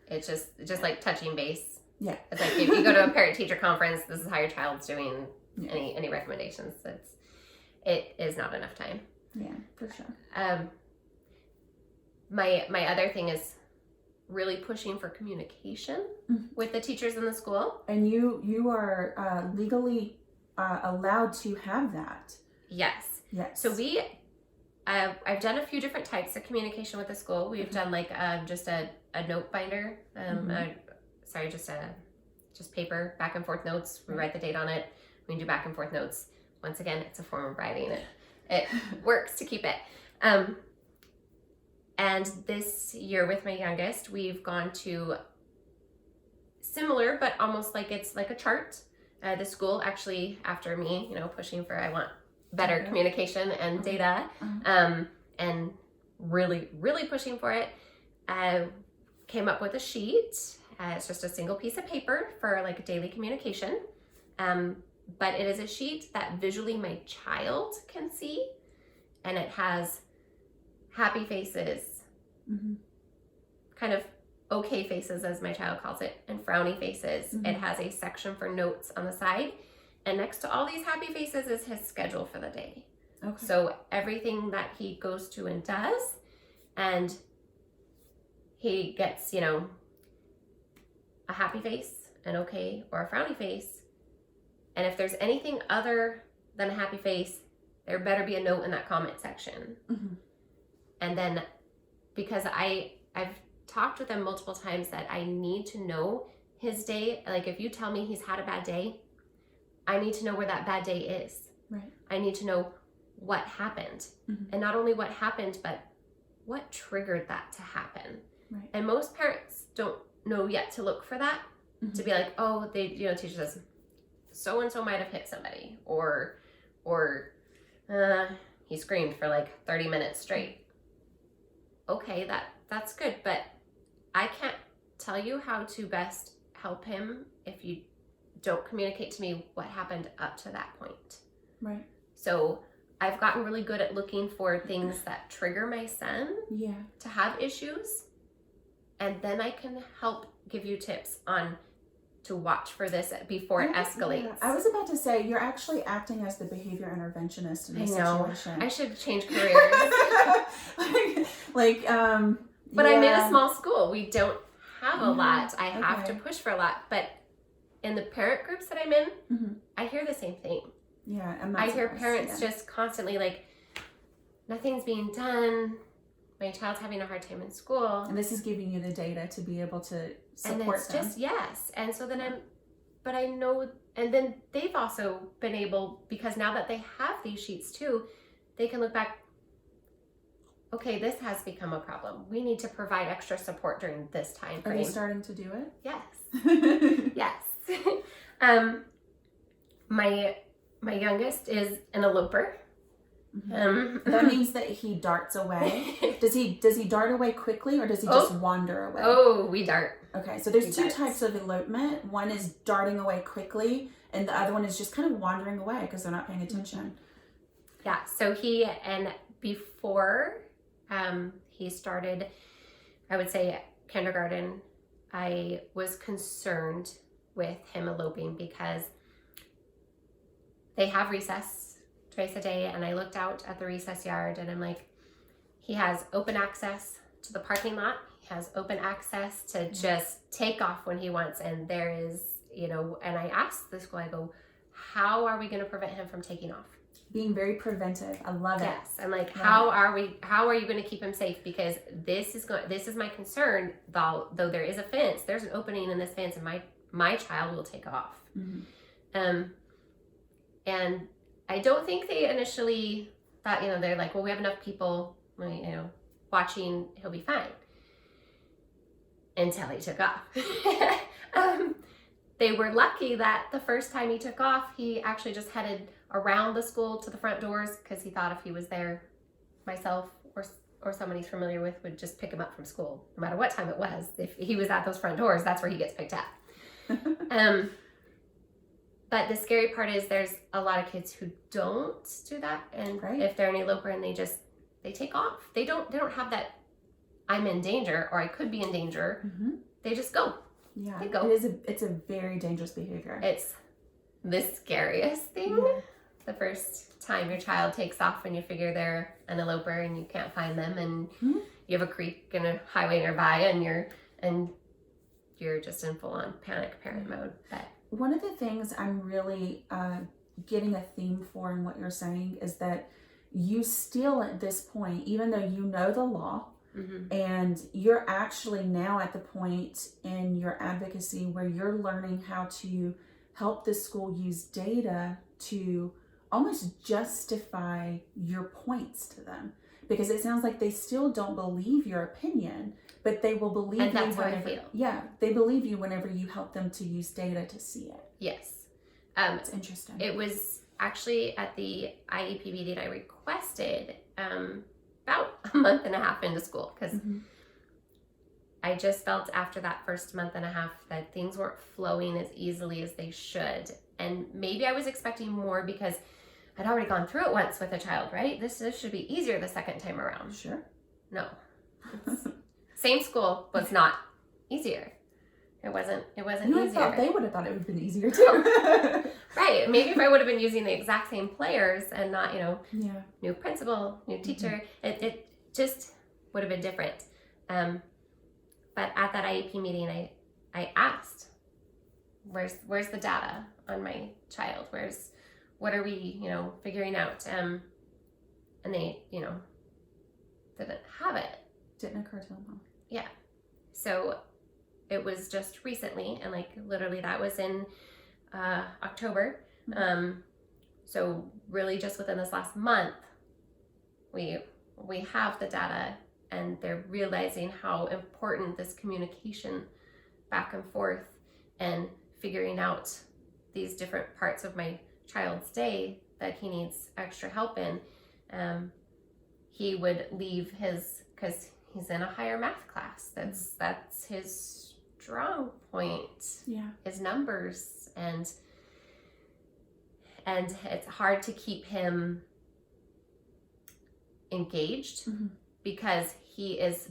It's just like touching base. Yeah. It's like if you go to a parent-teacher conference, this is how your child's doing. Any recommendations? It is not enough time. Yeah, for sure. My other thing is really pushing for communication with the teachers in the school. And you are legally allowed to have that. Yes. Yes. So I've done a few different types of communication with the school. We've done like just a note binder. Just paper, back and forth notes. We write the date on it. We can do back and forth notes. once again, it's a form of writing. It works to keep it. And this year with my youngest, we've gone to similar, but almost like it's like a chart. The school actually, after me, pushing for I want better communication and data, and really, really pushing for it, came up with a sheet. It's just a single piece of paper for like daily communication. But it is a sheet that visually my child can see, and it has happy faces, kind of okay faces as my child calls it, and frowny faces. It has a section for notes on the side, and next to all these happy faces is his schedule for the day. Okay. So everything that he goes to and does, and he gets, a happy face, an okay, or a frowny face. And if there's anything other than a happy face, there better be a note in that comment section. And then, because I've talked with him multiple times that I need to know his day. Like, if you tell me he's had a bad day, I need to know where that bad day is. Right. I need to know what happened. And not only what happened, but what triggered that to happen. Right. And most parents don't know yet to look for that, to be like, oh, they, teacher says, so-and-so might have hit somebody, or he screamed for like 30 minutes straight. Okay, that's good, but I can't tell you how to best help him if you don't communicate to me what happened up to that point. Right. So I've gotten really good at looking for things that trigger my son to have issues, and then I can help give you tips on to watch for this before it escalates. Yeah. I was about to say, you're actually acting as the behavior interventionist in this situation. I should change careers. But I'm in a small school. We don't have a lot. I have to push for a lot. But in the parent groups that I'm in, I hear the same thing. Yeah, I hear parents just constantly like, nothing's being done. My child's having a hard time in school. And this is giving you the data to be able to support them. And it's just, yes. And so then I know, and then they've also been able, because now that they have these sheets too, they can look back, okay, this has become a problem. We need to provide extra support during this time frame. Are they starting to do it? Yes. Yes. My youngest is an eloper. That means that he darts away. Does he dart away quickly, or does he just wander away? Oh, we dart. Okay, so there's two types of elopement. One is darting away quickly, and the other one is just kind of wandering away because they're not paying attention. Yeah, so before he started, I would say kindergarten, I was concerned with him eloping because they have recess twice a day, and I looked out at the recess yard and I'm like, he has open access to the parking lot. He has open access to just take off when he wants. And there is, and I asked the school, I go, how are we going to prevent him from taking off? Being very preventive. I love it. Yes. I'm like, how are you going to keep him safe? Because this is my concern. Though there is a fence, there's an opening in this fence, and my child will take off. And I don't think they initially thought, they're like, well, we have enough people, watching, he'll be fine. Until he took off. They were lucky that the first time he took off, he actually just headed around the school to the front doors, because he thought if he was there, myself or someone he's familiar with would just pick him up from school, no matter what time it was. If he was at those front doors, that's where he gets picked up. But the scary part is there's a lot of kids who don't do that, and if they're an eloper and they take off, they don't have that I'm in danger or I could be in danger. They just go. Yeah, they go. It's a very dangerous behavior. It's the scariest thing. The first time your child takes off and you figure they're an eloper and you can't find them, and you have a creek and a highway nearby, and you're just in full-on panic parent mode. But one of the things I'm really getting a theme for in what you're saying is that you still, at this point, even though you know the law, and you're actually now at the point in your advocacy where you're learning how to help the school use data to almost justify your points to them, because it sounds like they still don't believe your opinion, but they will believe And you that's how I whenever. feel. Yeah, they believe you whenever you help them to use data to see it. Yes. It's interesting. It was actually at the IEP meeting I requested about a month and a half into school, because I just felt after that first month and a half that things weren't flowing as easily as they should. And maybe I was expecting more because I'd already gone through it once with a child, right? This should be easier the second time around. Sure. No. Same school was not easier. It wasn't easier. I thought they would have thought it would have been easier too. Right. Maybe if I would have been using the exact same players and not, Yeah. new principal, new teacher, it just would have been different. But at that IEP meeting, I asked, where's the data on my child? What are we, figuring out? And they, didn't have it. Didn't occur to them. Yeah. So it was just recently, and like literally that was in October. So really just within this last month, we have the data, and they're realizing how important this communication back and forth and figuring out these different parts of my child's day that he needs extra help in. He would leave because he's in a higher math class. That's his strong point. Yeah. His numbers, and it's hard to keep him engaged because he is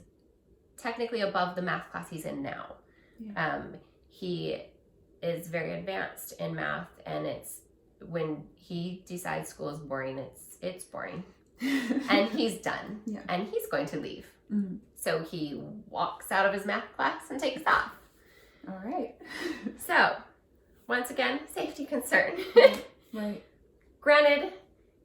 technically above the math class he's in now. Yeah. He is very advanced in math, and it's when he decides school is boring, it's boring. And he's done. Yeah. And he's going to leave. So he walks out of his math class and takes off. All right. So, once again, safety concern. Right. Granted,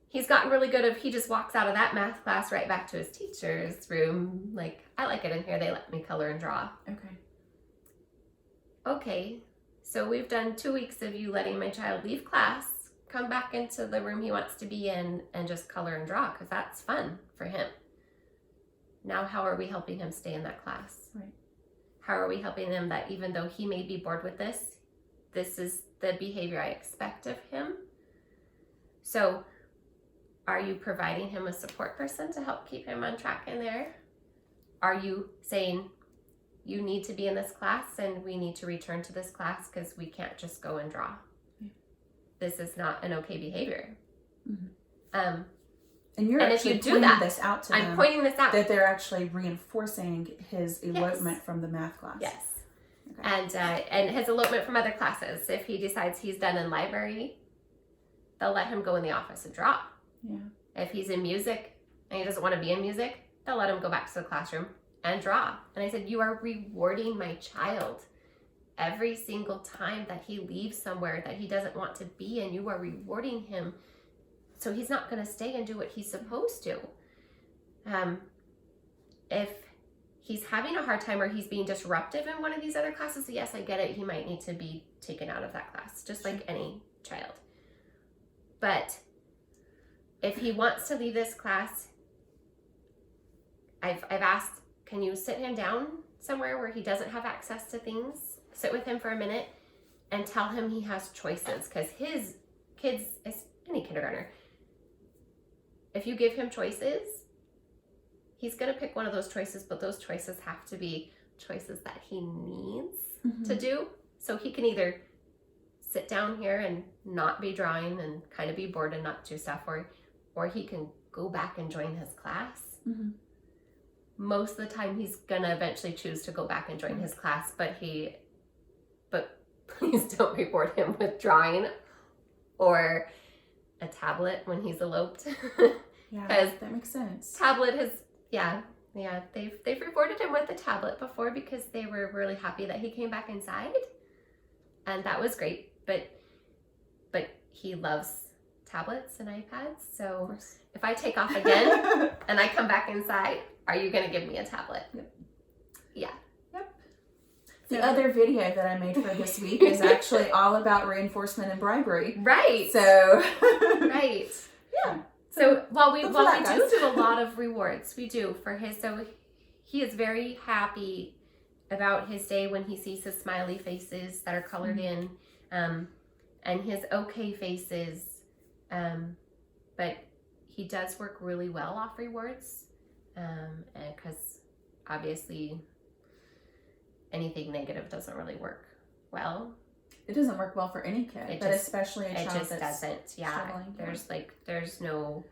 he's gotten really good if he just walks out of that math class right back to his teacher's room. Like, I like it in here. They let me color and draw. Okay. So we've done 2 weeks of you letting my child leave class, come back into the room he wants to be in, and just color and draw, because that's fun for him. Now, how are we helping him stay in that class? Right. How are we helping him that even though he may be bored with this is the behavior I expect of him? So, are you providing him a support person to help keep him on track in there? Are you saying, you need to be in this class and we need to return to this class because we can't just go and draw? Yeah. This is not an okay behavior. And you're actually pointing this out to them. I'm pointing this out. That they're actually reinforcing his elopement from the math class. Yes. Okay. And his elopement from other classes. If he decides he's done in library, they'll let him go in the office and draw. Yeah. If he's in music and he doesn't want to be in music, they'll let him go back to the classroom and draw. And I said, you are rewarding my child every single time that he leaves somewhere that he doesn't want to be in. You are rewarding him, so he's not going to stay and do what he's supposed to. If he's having a hard time or he's being disruptive in one of these other classes, yes, I get it. He might need to be taken out of that class, just like any child. But if he wants to leave this class, I've asked, can you sit him down somewhere where he doesn't have access to things? Sit with him for a minute and tell him he has choices, because his kids, any kindergartner, if you give him choices, he's going to pick one of those choices, but those choices have to be choices that he needs to do. So he can either sit down here and not be drawing and kind of be bored and not do stuff, or he can go back and join his class. Most of the time he's going to eventually choose to go back and join his class, but please don't reward him with drawing or a tablet when he's eloped. Yeah, that makes sense. Tablet has, they've rewarded him with a tablet before because they were really happy that he came back inside, and that was great. But he loves tablets and iPads, so if I take off again and I come back inside, are you going to give me a tablet? Yep. Yeah. Yep. The other video that I made for this week is actually all about reinforcement and bribery. Right. So. Right. Yeah. So while we do a lot of rewards, we do for his. So he is very happy about his day when he sees his smiley faces that are colored in, and his okay faces. But he does work really well off rewards, and because obviously anything negative doesn't really work well. It doesn't work well for any kid, but especially a child just that's doesn't. Yeah, struggling. there's no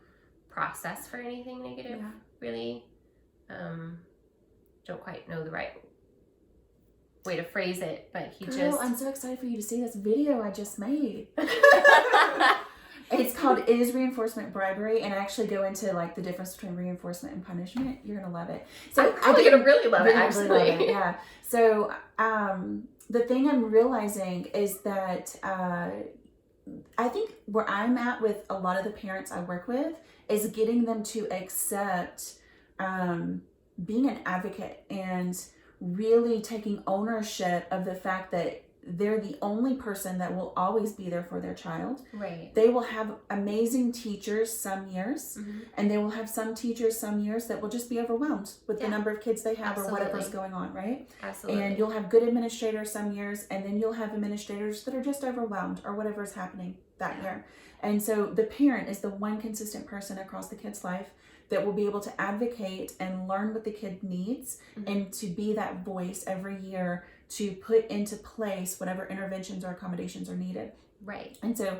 process for anything negative, really. Don't quite know the right way to phrase it, but I'm so excited for you to see this video I just made. It's called Is Reinforcement Bribery? And I actually go into like the difference between reinforcement and punishment. You're gonna love it. So I'm probably gonna really love it, actually. Love it, yeah. So the thing I'm realizing is that I think where I'm at with a lot of the parents I work with is getting them to accept being an advocate and really taking ownership of the fact that they're the only person that will always be there for their child. Right. They will have amazing teachers some years, and they will have some teachers some years that will just be overwhelmed with the number of kids they have or whatever's going on, right? Absolutely. And you'll have good administrators some years, and then you'll have administrators that are just overwhelmed or whatever's happening that year. And so the parent is the one consistent person across the kid's life that will be able to advocate and learn what the kid needs and to be that voice every year to put into place whatever interventions or accommodations are needed. Right. And so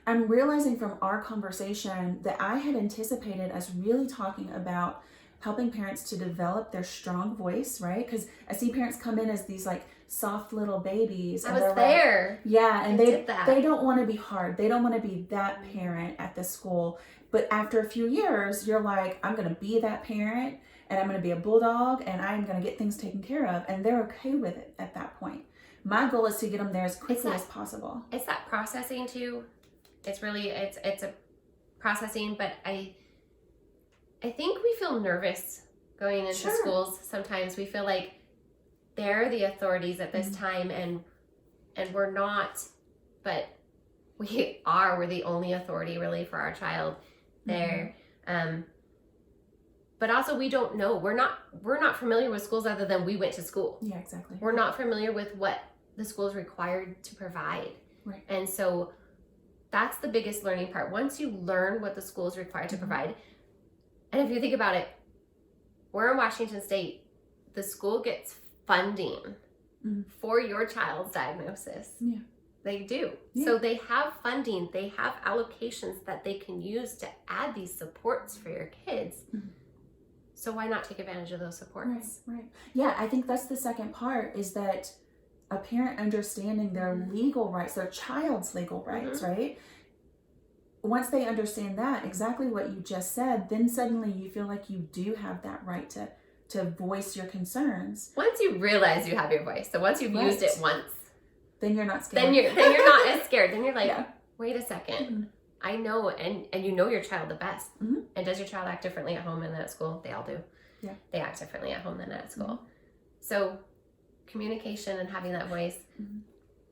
I'm realizing from our conversation that I had anticipated us really talking about helping parents to develop their strong voice, right? Because I see parents come in as these like soft little babies. I was there. And they don't want to be hard. They don't want to be that parent at the school. But after a few years, you're like, I'm going to be that parent, and I'm going to be a bulldog, and I'm going to get things taken care of. And they're okay with it at that point. My goal is to get them there as quickly as possible. It's that processing too. It's really, it's a processing, but I think we feel nervous going into schools. Sometimes we feel like they're the authorities at this time, and we're not, but we're the only authority really for our child there. But also we don't know. We're not familiar with schools other than we went to school. Yeah, exactly. We're not familiar with what the school is required to provide. Right. And so that's the biggest learning part. Once you learn what the school is required to provide, and if you think about it, we're in Washington State, the school gets funding for your child's diagnosis. Yeah. They do. Yeah. So they have funding, they have allocations that they can use to add these supports for your kids. So why not take advantage of those supports? Right. Yeah, I think that's the second part, is that a parent understanding their legal rights, their child's legal rights, right? Once they understand that, exactly what you just said, then suddenly you feel like you do have that right to voice your concerns. Once you realize you have your voice, so once you've used it once, then you're not scared. Then you're not as scared. Then you're like, wait a second. I know, and you know your child the best. And does your child act differently at home than at school? They all do. Yeah. They act differently at home than at school. So communication and having that voice.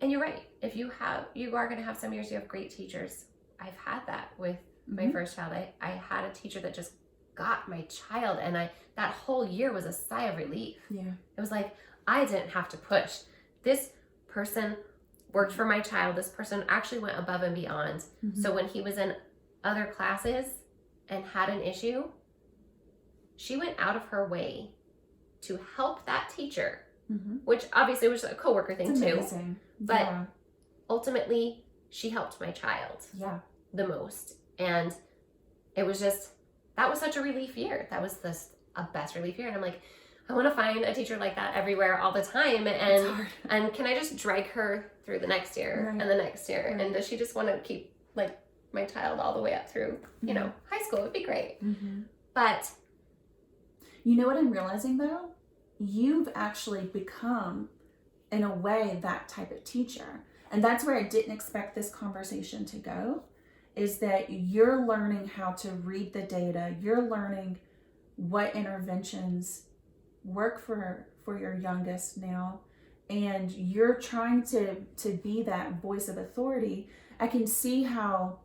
And you're right. If you are going to have some years you have great teachers. I've had that with my first child. I had a teacher that just got my child, and that whole year was a sigh of relief. Yeah. It was like, I didn't have to push. This person worked for my child. This person actually went above and beyond. So when he was in other classes and had an issue, she went out of her way to help that teacher, which obviously was a coworker thing too. But ultimately, she helped my child the most. And it was just, that was such a relief year. That was a best relief year. And I'm like, I want to find a teacher like that everywhere all the time. And can I just drag her through the next year and the next year? And does she just want to keep like my child all the way up through, you know, high school? It would be great. But you know what I'm realizing though? You've actually become, in a way, that type of teacher. And that's where I didn't expect this conversation to go, is that you're learning how to read the data. You're learning what interventions work for your youngest now, and you're trying to be that voice of authority, I can see how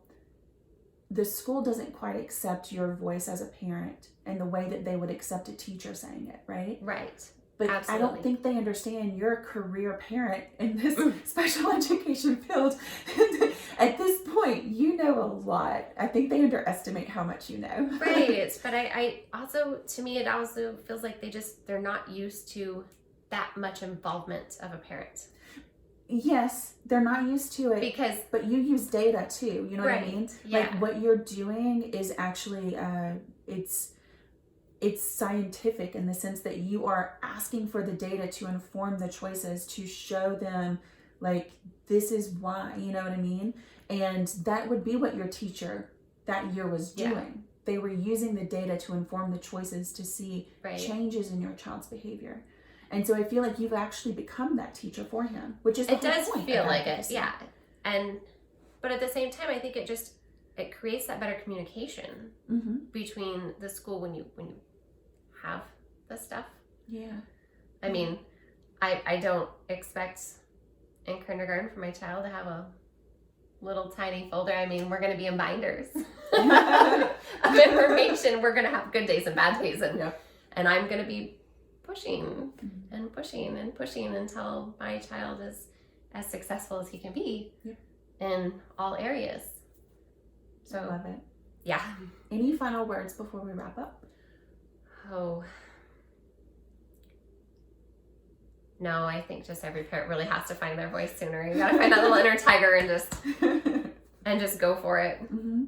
the school doesn't quite accept your voice as a parent in the way that they would accept a teacher saying it, right? Right. But Absolutely. I don't think they understand you're a career parent in this special education field. At this point, you know a lot. I think they underestimate how much you know. Right. But I also, to me, it also feels like they're not used to that much involvement of a parent. Yes, they're not used to it. But you use data too. You know what I mean? Yeah. Like what you're doing is actually, it's scientific in the sense that you are asking for the data to inform the choices, to show them like, this is why, you know what I mean? And that would be what your teacher that year was doing. Yeah. They were using the data to inform the choices to see changes in your child's behavior. And so I feel like you've actually become that teacher for him, which is the whole point. It does feel like it, yeah. But at the same time, I think it creates that better communication between the school when you have this stuff. Yeah. I mean, I don't expect in kindergarten for my child to have a little tiny folder. I mean, we're going to be in binders of information. We're going to have good days and bad days, and I'm going to be pushing and pushing and pushing until my child is as successful as he can be in all areas. So I love it. Yeah. Any final words before we wrap up? Oh. No, I think just every parent really has to find their voice sooner. You gotta find that little inner tiger and just go for it. Mm-hmm.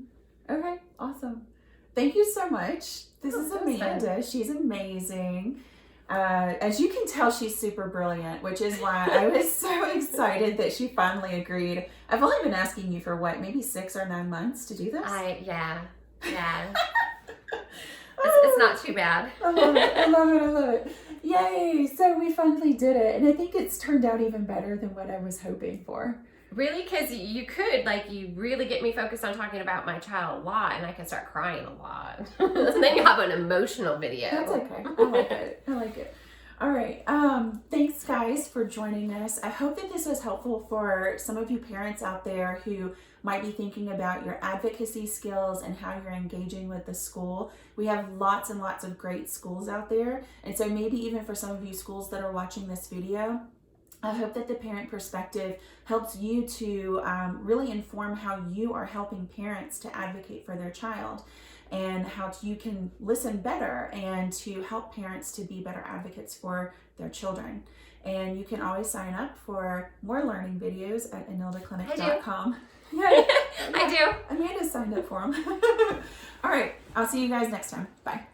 Okay, awesome. Thank you so much. This is Amanda. She's amazing. As you can tell, she's super brilliant, which is why I was so excited that she finally agreed. I've only been asking you for maybe 6 or 9 months to do this? Yeah. It's not too bad. I love it. Yay! So we finally did it, and I think it's turned out even better than what I was hoping for. Really? Because you could, you really get me focused on talking about my child a lot, and I can start crying a lot. And then you have an emotional video. That's okay. I like it. All right. Thanks, guys, for joining us. I hope that this was helpful for some of you parents out there who might be thinking about your advocacy skills and how you're engaging with the school. We have lots and lots of great schools out there. And so maybe even for some of you schools that are watching this video, I hope that the parent perspective helps you to really inform how you are helping parents to advocate for their child, and how you can listen better and to help parents to be better advocates for their children. And you can always sign up for more learning videos at enildaclinic.com. Yeah, I do. Amanda signed up for them. All right, I'll see you guys next time. Bye.